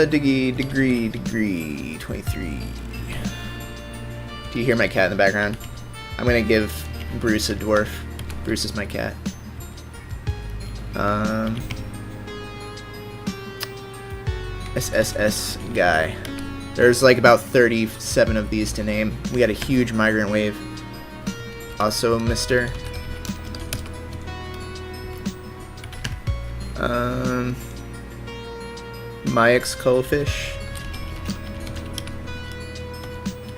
Degree 23. Do you hear my cat in the background? I'm gonna give Bruce a dwarf. Bruce is my cat. SSS guy. There's like about 37 of these to name. We got a huge migrant wave. Also, Mr. Myx Cullfish.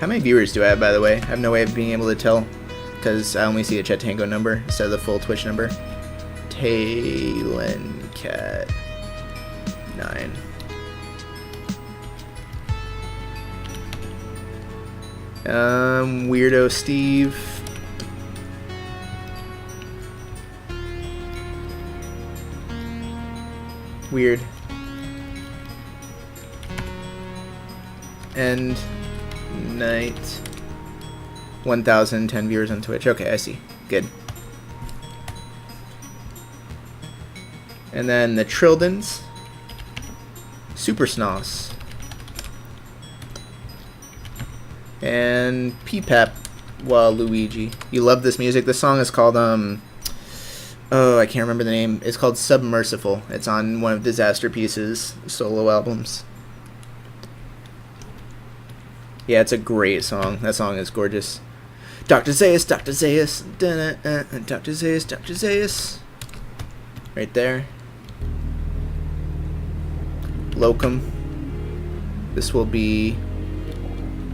How many viewers do I have, by the way? I have no way of being able to tell because I only see a Chet Tango number instead of the full Twitch number. Talon Cat 9. Weirdo Steve. Weird. And night. 1,010 viewers on Twitch. Okay, I see. Good. And then the Trildens. Super Snoss. And Peepap Waluigi. You love this music. This song is called, oh, I can't remember the name. It's called Submersible. It's on one of Disaster Piece's solo albums. Yeah, it's a great song. That song is gorgeous. Dr. Zaius, Dr. Zaius, Dr. Zaius, Dr. Zaius. Right there. Locum. This will be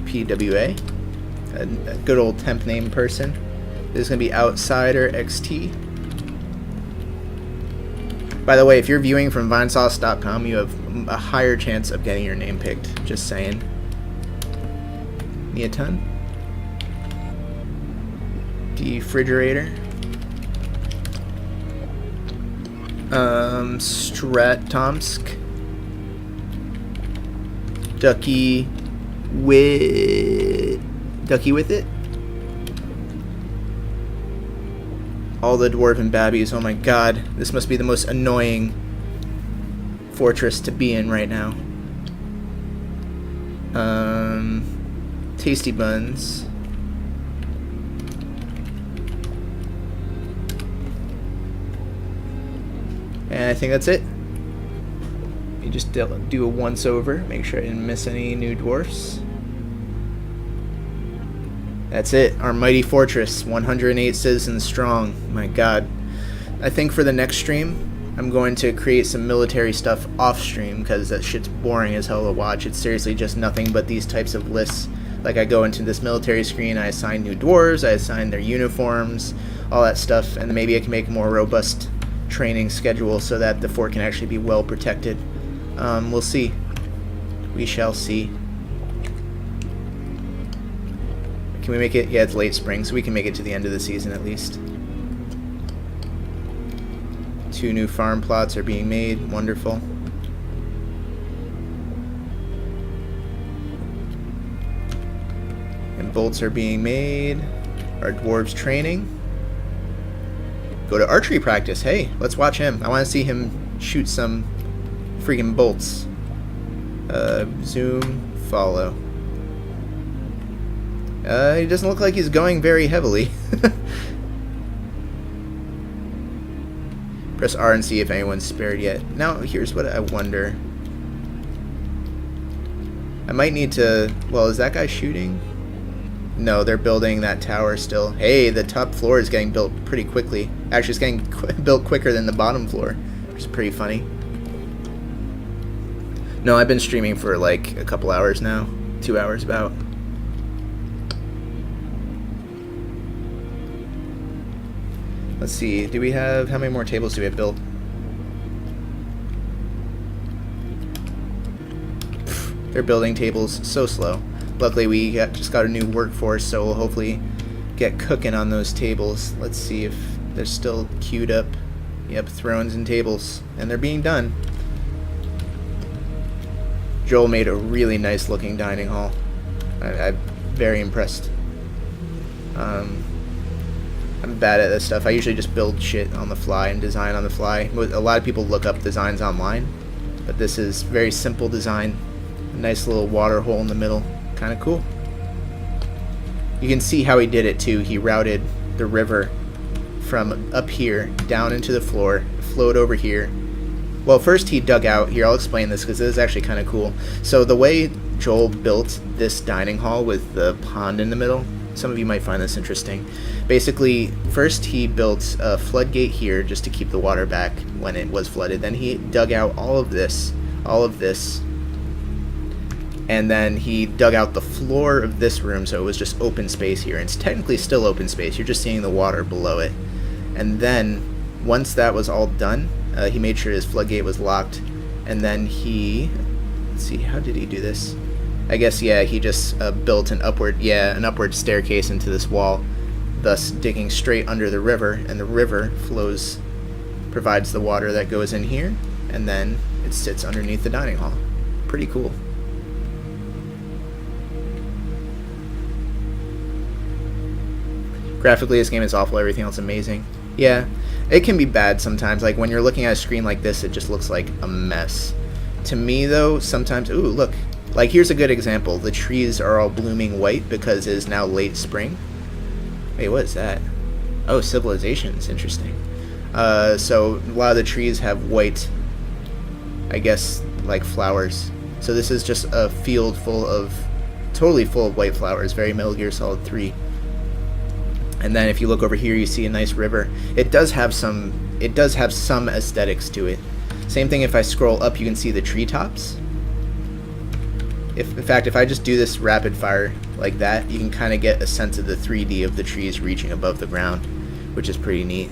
PWA. A good old temp name person. This is going to be Outsider XT. By the way, if you're viewing from Vinesauce.com, you have a higher chance of getting your name picked. Just saying. Me a ton. Defrigerator. Strat-Tomsk. Ducky with it. All the dwarven babbies. Oh my god, this must be the most annoying fortress to be in right now. Tasty Buns. And I think that's it. You just do a once over, make sure I didn't miss any new dwarfs. That's it, our mighty fortress, 108 citizens strong. My god. I think for the next stream, I'm going to create some military stuff off stream because that shit's boring as hell to watch. It's seriously just nothing but these types of lists. Like I go into this military screen, I assign new dwarves, I assign their uniforms, all that stuff, and maybe I can make a more robust training schedule so that the fort can actually be well protected. We'll see. We shall see. Can we make it? Yeah, it's late spring, so we can make it to the end of the season at least. 2 new farm plots are being made. Wonderful. And bolts are being made. Our dwarves training. Go to archery practice. Hey, let's watch him. I want to see him shoot some freaking bolts. Zoom, follow. He doesn't look like he's going very heavily. Press R and see if anyone's spared yet. Now, here's what I wonder. I might need to... Well, is that guy shooting? No, they're building that tower still. Hey, the top floor is getting built pretty quickly. Actually, it's getting built quicker than the bottom floor, which is pretty funny. No, I've been streaming for like a couple hours now. 2 hours about. Let's see, do we have, how many more tables do we have built? They're building tables so slow. Luckily we just got a new workforce, so we'll hopefully get cooking on those tables. Let's see if they're still queued up. Yep, thrones and tables, and they're being done. Joel made a really nice looking dining hall. I'm very impressed. I'm bad at this stuff. I usually just build shit on the fly and design on the fly. A lot of people look up designs online, But this is very simple design. A nice little water hole in the middle. Kind of cool. You can see how he did it too. He routed the river from up here down into the floor, flowed over here. Well, first he dug out, here I'll explain this because this is actually kind of cool. So the way Joel built this dining hall with the pond in the middle, some of you might find this interesting. Basically, first he built a floodgate here just to keep the water back when it was flooded. Then he dug out all of this, and then he dug out the floor of this room, so it was just open space here. And it's technically still open space, you're just seeing the water below it. And then, once that was all done, he made sure his floodgate was locked, and then he, let's see, how did he do this? I guess, yeah, he just built an upward staircase into this wall, thus digging straight under the river, and the river provides the water that goes in here, and then it sits underneath the dining hall. Pretty cool. Graphically, this game is awful, everything else amazing. Yeah, it can be bad sometimes, like when you're looking at a screen like this, it just looks like a mess. To me though, sometimes, ooh, look, like here's a good example. The trees are all blooming white because it is now late spring. Wait, what is that? Oh, civilizations, interesting. So a lot of the trees have white, I guess, like flowers. So this is just a field totally full of white flowers, very Metal Gear Solid 3. And then if you look over here, you see a nice river. It does have some aesthetics to it. Same thing if I scroll up, you can see the treetops. In fact, if I just do this rapid fire like that, you can kind of get a sense of the 3D of the trees reaching above the ground, which is pretty neat.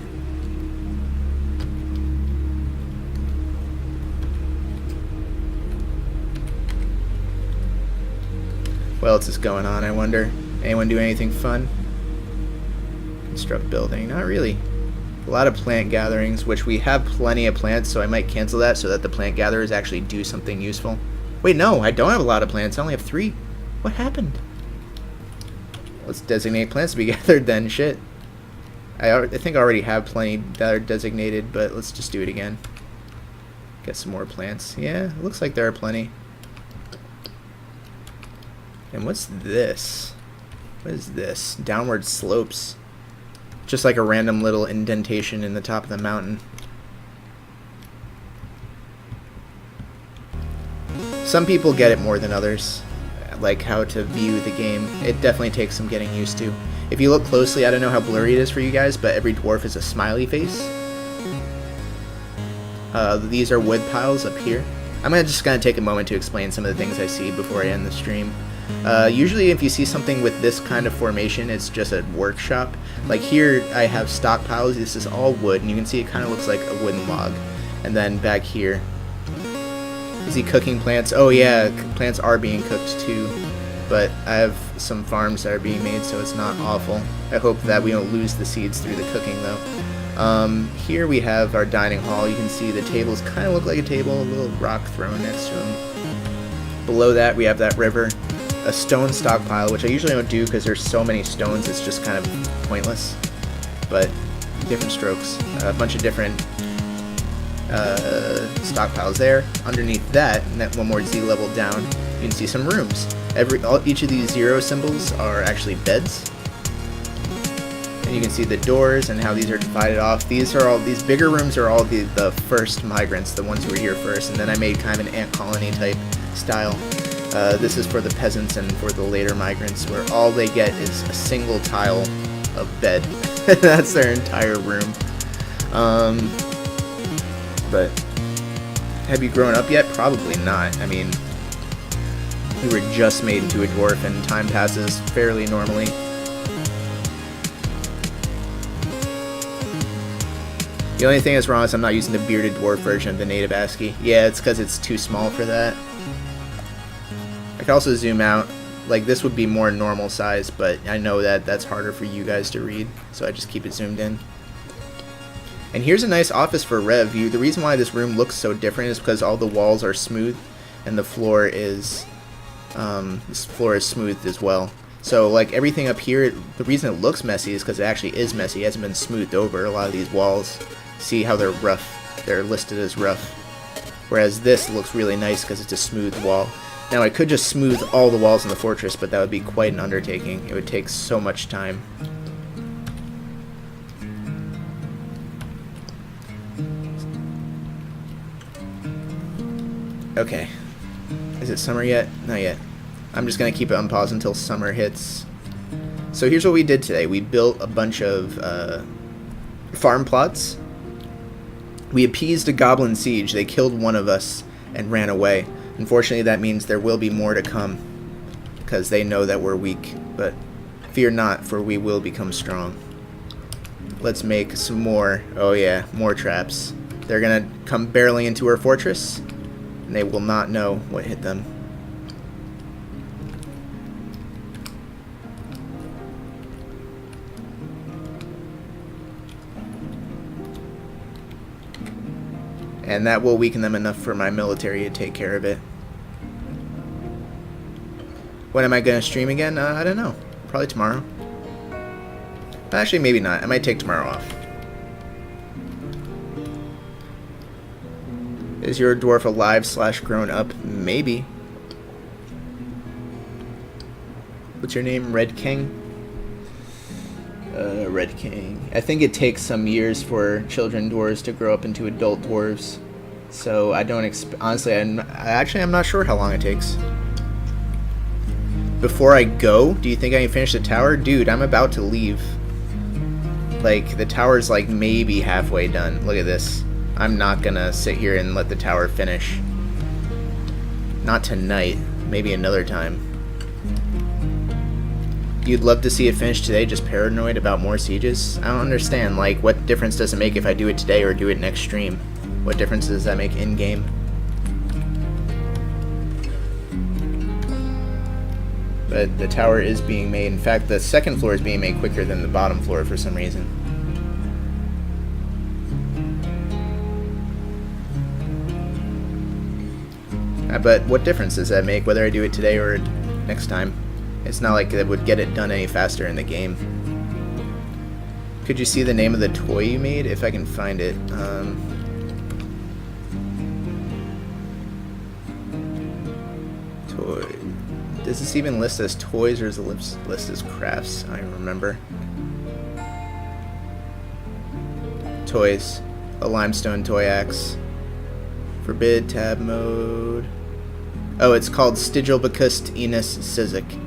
What else is going on, I wonder? Anyone do anything fun? Construct building. Not really. A lot of plant gatherings, which we have plenty of plants, so I might cancel that so that the plant gatherers actually do something useful. Wait, no, I don't have a lot of plants. I only have 3. What happened? Let's designate plants to be gathered then. Shit. I think I already have plenty that are designated, but let's just do it again. Get some more plants. Yeah, it looks like there are plenty. And what's this? What is this? Downward slopes. Just like a random little indentation in the top of the mountain. Some people get it more than others, like how to view the game. It definitely takes some getting used to. If you look closely, I don't know how blurry it is for you guys, but every dwarf is a smiley face. These are wood piles up here. I'm just going to take a moment to explain some of the things I see before I end the stream. Usually if you see something with this kind of formation, it's just a workshop. Like here I have stockpiles, this is all wood, and you can see it kind of looks like a wooden log. And then back here, is he cooking plants? Oh yeah, plants are being cooked too. But I have some farms that are being made, so it's not awful. I hope that we don't lose the seeds through the cooking though. Here we have our dining hall. You can see the tables kind of look like a table, a little rock thrown next to them. Below that we have that river. A stone stockpile, which I usually don't do because there's so many stones, it's just kind of pointless. But different strokes. A bunch of different stockpiles there. Underneath that, and then one more Z level down, you can see some rooms. Each of these 0 symbols are actually beds. And you can see the doors and how these are divided off. These bigger rooms are all the first migrants, the ones who were here first, and then I made kind of an ant colony type style. This is for the peasants and for the later migrants, where all they get is a single tile of bed. That's their entire room. But have you grown up yet? Probably not. I mean, you were just made into a dwarf and time passes fairly normally. The only thing that's wrong is I'm not using the bearded dwarf version of the native ASCII. Yeah, it's because it's too small for that. I can also zoom out. Like, this would be more normal size, but I know that that's harder for you guys to read, so I just keep it zoomed in. And here's a nice office for Rev. The reason why this room looks so different is because all the walls are smooth, and the floor is smoothed as well. So, like, everything up here, the reason it looks messy is because it actually is messy. It hasn't been smoothed over. A lot of these walls, see how they're rough. They're listed as rough. Whereas this looks really nice because it's a smooth wall. Now I could just smooth all the walls in the fortress, but that would be quite an undertaking. It would take so much time. Okay. Is it summer yet? Not yet. I'm just going to keep it on pause until summer hits. So here's what we did today. We built a bunch of farm plots. We appeased a goblin siege. They killed one of us and ran away. Unfortunately, that means there will be more to come because they know that we're weak. But fear not, for we will become strong. Let's make some more. Oh yeah, more traps. They're going to come barreling into our fortress, and they will not know what hit them. And that will weaken them enough for my military to take care of it. When am I going to stream again? I don't know. Probably tomorrow. Actually, maybe not. I might take tomorrow off. Is your dwarf alive / grown up? Maybe. What's your name? Red King? Red King. I think it takes some years for children dwarves to grow up into adult dwarves. So I don't honestly, I'm not sure how long it takes. Before I go, do you think I can finish the tower? Dude, I'm about to leave. Like, the tower's like maybe halfway done. Look at this. I'm not gonna sit here and let the tower finish. Not tonight. Maybe another time. You'd love to see it finish today, just paranoid about more sieges? I don't understand, like, what difference does it make if I do it today or do it next stream? What difference does that make in-game? But the tower is being made. In fact, the second floor is being made quicker than the bottom floor for some reason. But what difference does that make, whether I do it today or next time? It's not like it would get it done any faster in the game. Could you see the name of the toy you made? If I can find it. Toy. Does this even list as toys or is it list as crafts? I don't remember. Toys. A limestone toy axe. Forbid tab mode. Oh, it's called Stigilbacust Enis Sizik.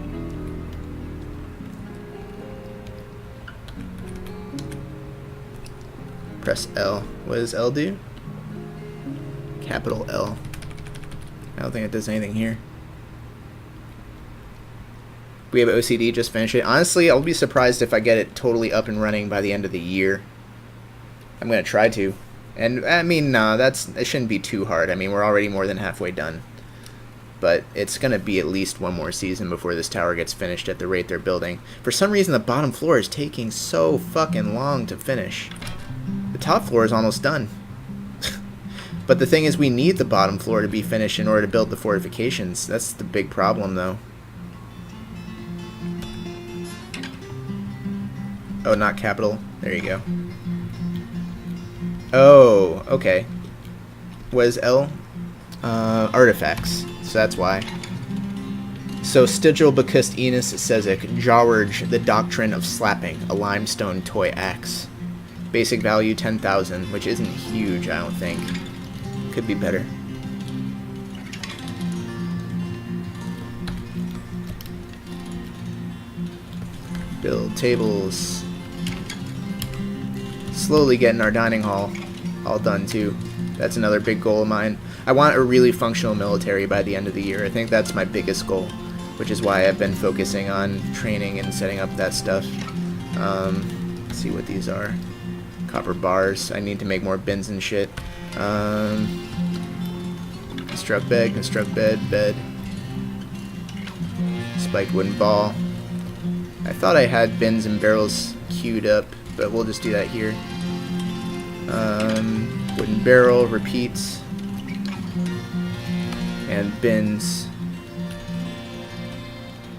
Press L. What does L do? Capital L. I don't think it does anything here. We have OCD, just finish it. Honestly, I'll be surprised if I get it totally up and running by the end of the year. I'm going to try to. And, I mean, no, it shouldn't be too hard. I mean, we're already more than halfway done. But it's going to be at least one more season before this tower gets finished at the rate they're building. For some reason, the bottom floor is taking so fucking long to finish. The top floor is almost done. But the thing is, we need the bottom floor to be finished in order to build the fortifications. That's the big problem, though. Oh, not capital. There you go. Oh, okay. What is L? Artifacts. So that's why. So, Stigilbacust Enis Sizik, Jawarj, the Doctrine of Slapping, a limestone toy axe. Basic value 10,000, which isn't huge, I don't think. Could be better. Build tables. Slowly getting our dining hall all done too. That's another big goal of mine. I want a really functional military by the end of the year. I think that's my biggest goal, which is why I've been focusing on training and setting up that stuff. Let's see what these are. Copper bars. I need to make more bins and shit. Construct bed, construct bed, bed. Spiked wooden ball. I thought I had bins and barrels queued up, but we'll just do that here. Wooden barrel, repeats, and bins.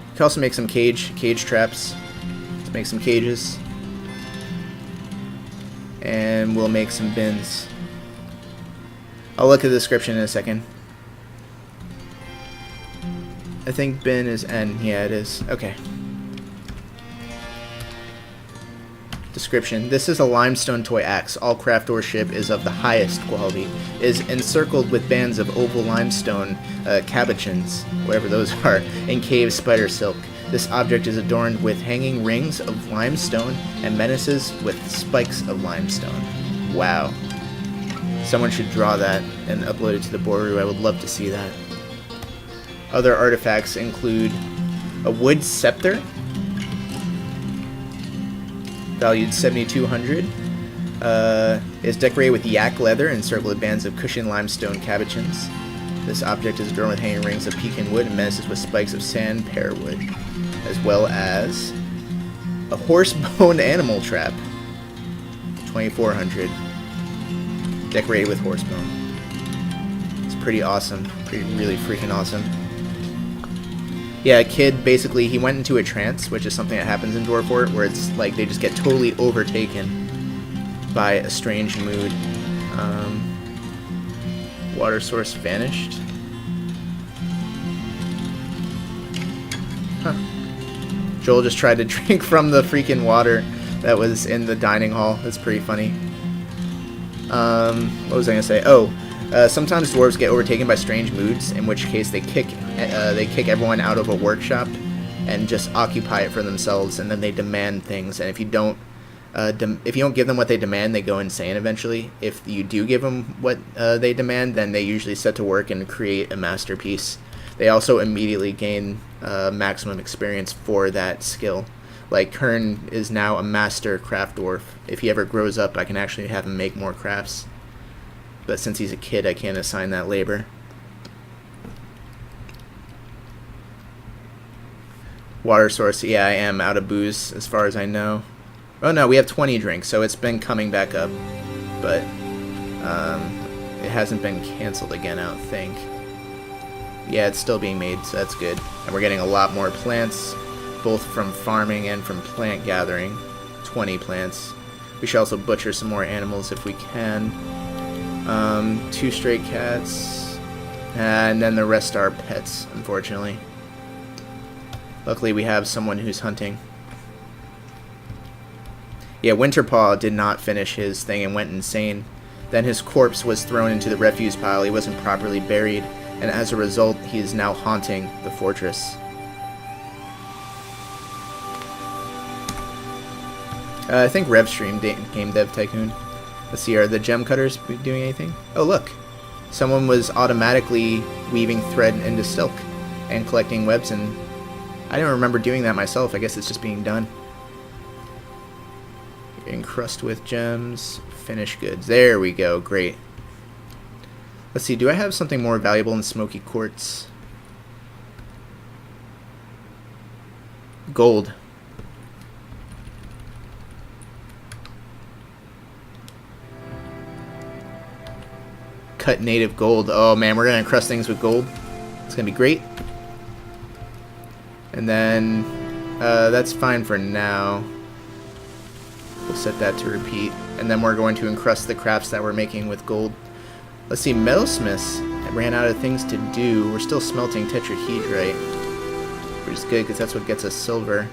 You can also make some cage traps. Let's make some cages. And we'll make some bins. I'll look at the description in a second. I think bin is N. Yeah, it is. Okay. Description. This is a limestone toy axe. All craft or ship is of the highest quality. Is encircled with bands of oval limestone cabochons, whatever those are, and cave spider silk. This object is adorned with hanging rings of limestone and menaces with spikes of limestone. Wow. Someone should draw that and upload it to the board. I would love to see that. Other artifacts include a wood scepter, valued 7,200. Is decorated with yak leather and encircled with bands of cushioned limestone cabochons. This object is adorned with hanging rings of pecan wood and menaces with spikes of sand pear wood, as well as a horse-bone animal trap, 2,400, decorated with horse bone. It's pretty awesome, really freaking awesome. Yeah, a kid, basically, he went into a trance, which is something that happens in Dwarf Fort, where it's like they just get totally overtaken by a strange mood. Water source vanished. Huh. Joel just tried to drink from the freaking water that was in the dining hall. That's pretty funny. What was I gonna say? Oh, sometimes dwarves get overtaken by strange moods, in which case they kick everyone out of a workshop and just occupy it for themselves, and then they demand things. And if you don't give them what they demand, they go insane eventually. If you do give them what they demand, then they usually set to work and create a masterpiece. They also immediately gain maximum experience for that skill. Like, Kern is now a master craft dwarf. If he ever grows up, I can actually have him make more crafts. But since he's a kid, I can't assign that labor. Water source, yeah, I am out of booze as far as I know. Oh no, we have 20 drinks, so it's been coming back up. But it hasn't been canceled again, I don't think. Yeah, it's still being made, so that's good. And we're getting a lot more plants, both from farming and from plant gathering. 20 plants. We should also butcher some more animals if we can. 2 stray cats. And then the rest are pets, unfortunately. Luckily we have someone who's hunting. Yeah, Winterpaw did not finish his thing and went insane. Then his corpse was thrown into the refuse pile. He wasn't properly buried, and as a result, he is now haunting the fortress. I think RevStream, Game Dev Tycoon. Let's see, are the gem cutters doing anything? Oh, look. Someone was automatically weaving thread into silk and collecting webs, and I didn't remember doing that myself. I guess it's just being done. Encrust with gems, finish goods. There we go, great. Let's see, do I have something more valuable than smoky quartz? Gold. Cut native gold. Oh man, we're gonna encrust things with gold. It's gonna be great. And then that's fine for now. We'll set that to repeat. And then we're going to encrust the crafts that we're making with gold. Let's see, metalsmiths ran out of things to do. We're still smelting tetrahedrite, which is good because that's what gets us silver.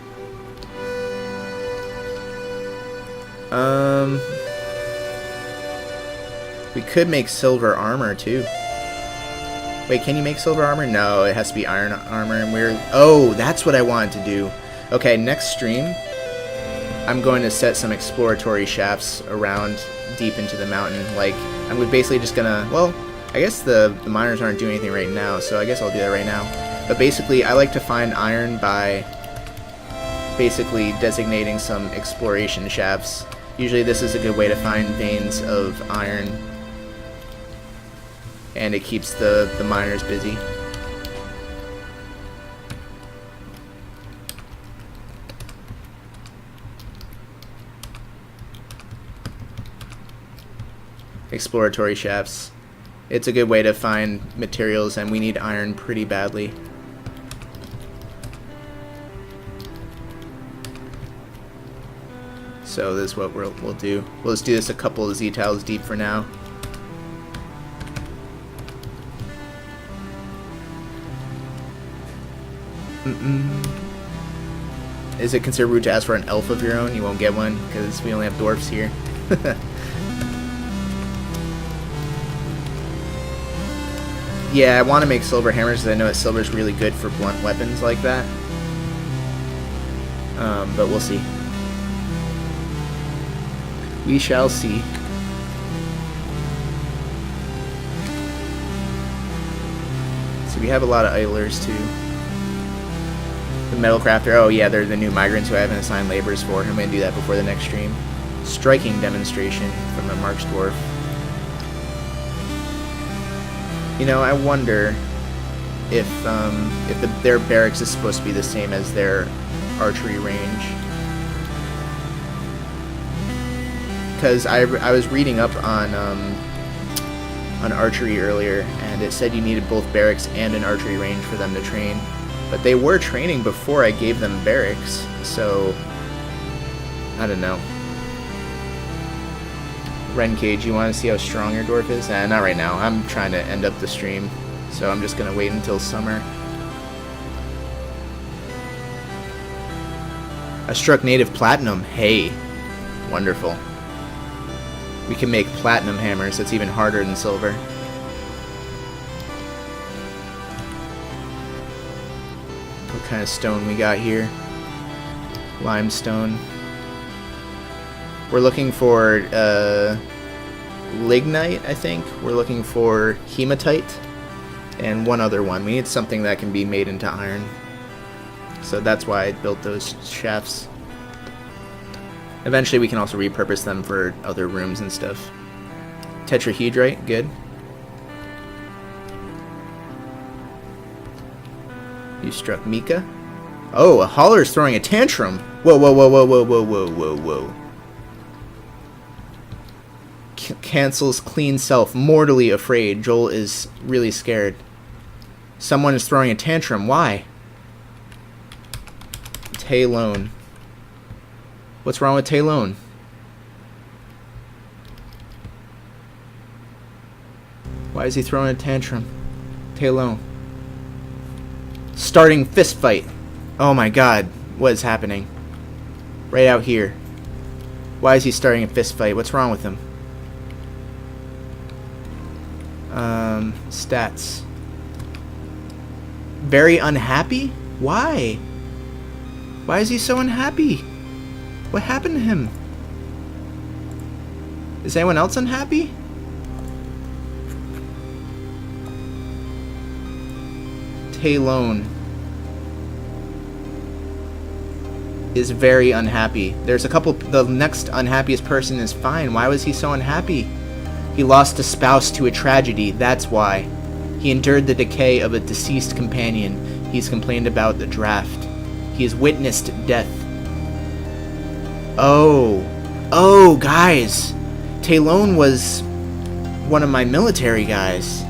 We could make silver armor too. Wait, can you make silver armor? No, it has to be iron armor, and oh, that's what I wanted to do. Okay, next stream, I'm going to set some exploratory shafts around deep into the mountain. Like, I'm basically just gonna, well, I guess the miners aren't doing anything right now, so I guess I'll do that right now. But basically, I like to find iron by basically designating some exploration shafts. Usually this is a good way to find veins of iron, and it keeps the miners busy. Exploratory shafts. It's a good way to find materials, and we need iron pretty badly. So this is what we'll do. We'll just do this a couple of Z-tiles deep for now. Is it considered rude to ask for an elf of your own? You won't get one because we only have dwarfs here. Yeah, I want to make silver hammers because I know that silver is really good for blunt weapons like that. But we'll see. We shall see. So we have a lot of idlers too. The metal crafter, oh yeah, they're the new migrants who I haven't assigned laborers for. I'm going to do that before the next stream. Striking demonstration from a Mark's Dwarf. You know, I wonder if their barracks is supposed to be the same as their archery range. Because I was reading up on archery earlier, and it said you needed both barracks and an archery range for them to train. But they were training before I gave them barracks, so I don't know. Ren Cage, you want to see how strong your dwarf is? Not right now. I'm trying to end up the stream, so I'm just going to wait until summer. I struck native platinum. Hey, wonderful. We can make platinum hammers. That's even harder than silver. What kind of stone we got here? Limestone. We're looking for lignite, I think. We're looking for hematite and one other one. We need something that can be made into iron. So that's why I built those shafts. Eventually we can also repurpose them for other rooms and stuff. Tetrahedrite, good. You struck Mika. Oh, a Holler's throwing a tantrum. Whoa, whoa, whoa, whoa, whoa, whoa, whoa, whoa, whoa. Cancels clean self. Mortally afraid. Joel is really scared. Someone is throwing a tantrum. Why? Taylone. What's wrong with Taylone? Why is he throwing a tantrum? Taylone. Starting fist fight. Oh my god. What is happening? Right out here. Why is he starting a fist fight? What's wrong with him? Stats. Very unhappy? Why? Why is he so unhappy? What happened to him? Is anyone else unhappy? Taylone is very unhappy. There's a couple. The next unhappiest person is fine. Why was he so unhappy? He lost a spouse to a tragedy. That's why. He endured the decay of a deceased companion. He's complained about the draft. He has witnessed death. Oh, guys. Taylone was one of my military guys.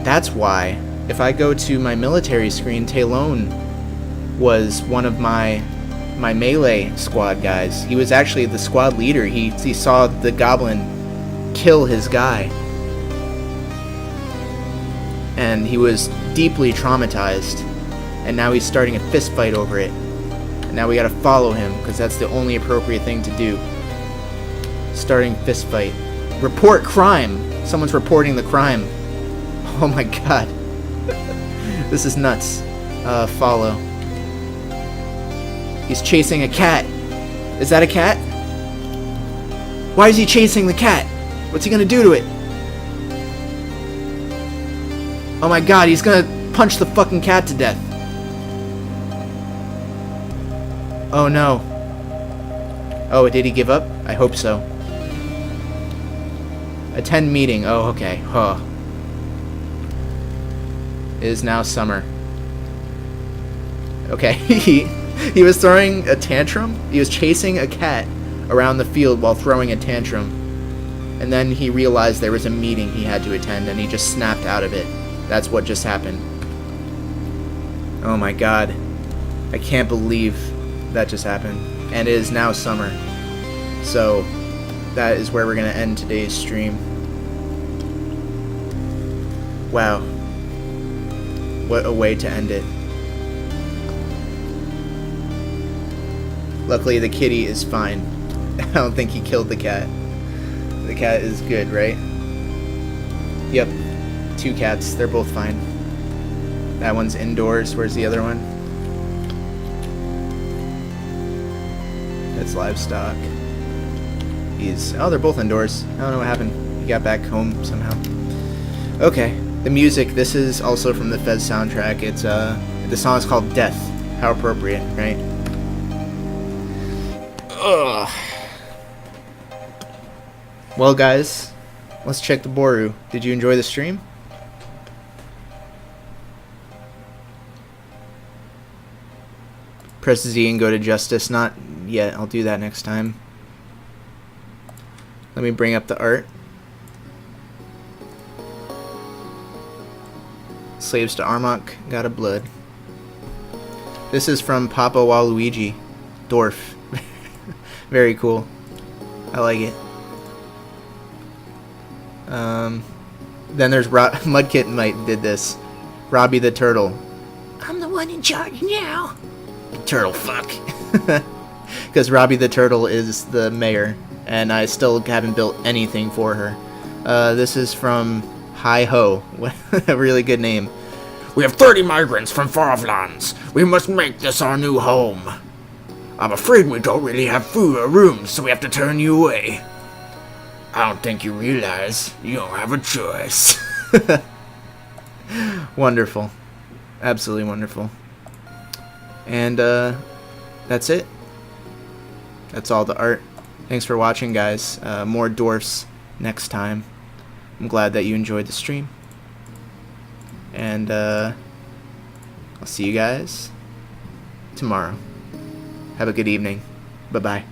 That's why. If I go to my military screen, Taylone was one of my melee squad guys. He was actually the squad leader. He saw the goblin kill his guy. And he was deeply traumatized. And now he's starting a fist fight over it. And now we gotta follow him, because that's the only appropriate thing to do. Starting fist fight. Report crime! Someone's reporting the crime. Oh my god. This is nuts. Follow. He's chasing a cat. Is that a cat? Why is he chasing the cat? What's he gonna do to it? Oh my god, he's gonna punch the fucking cat to death. Oh no. Oh, did he give up? I hope so. Attend meeting. Oh, okay. Huh. It is now summer. Okay. He was throwing a tantrum. He was chasing a cat around the field while throwing a tantrum. And then he realized there was a meeting he had to attend, and he just snapped out of it. That's what just happened. Oh my god. I can't believe that just happened. And it is now summer. So, that is where we're going to end today's stream. Wow. What a way to end it. Luckily the kitty is fine. I don't think he killed the cat. The cat is good, right? Yep. 2 cats. They're both fine. That one's indoors. Where's the other one? That's livestock. Oh, they're both indoors. I don't know what happened. He got back home somehow. Okay. The music. This is also from the Fez soundtrack. It's the song is called Death. How appropriate, right? Ugh. Well, guys, let's check the Boru. Did you enjoy the stream? Press Z and go to Justice. Not yet. I'll do that next time. Let me bring up the art. Slaves to Armok. Got a blood. This is from Papa Waluigi. Dwarf. Very cool. I like it. Then there's Mudkit Mite did this. Robbie the Turtle. I'm the one in charge now. Turtle fuck. Because Robbie the Turtle is the mayor, and I still haven't built anything for her. This is from Hi Ho. A really good name. We have 30 migrants from far-off lands. We must make this our new home. I'm afraid we don't really have food or rooms, so we have to turn you away. I don't think you realize you don't have a choice. Wonderful. Absolutely wonderful. And that's it. That's all the art. Thanks for watching, guys. More dwarfs next time. I'm glad that you enjoyed the stream. And I'll see you guys tomorrow. Have a good evening. Bye-bye.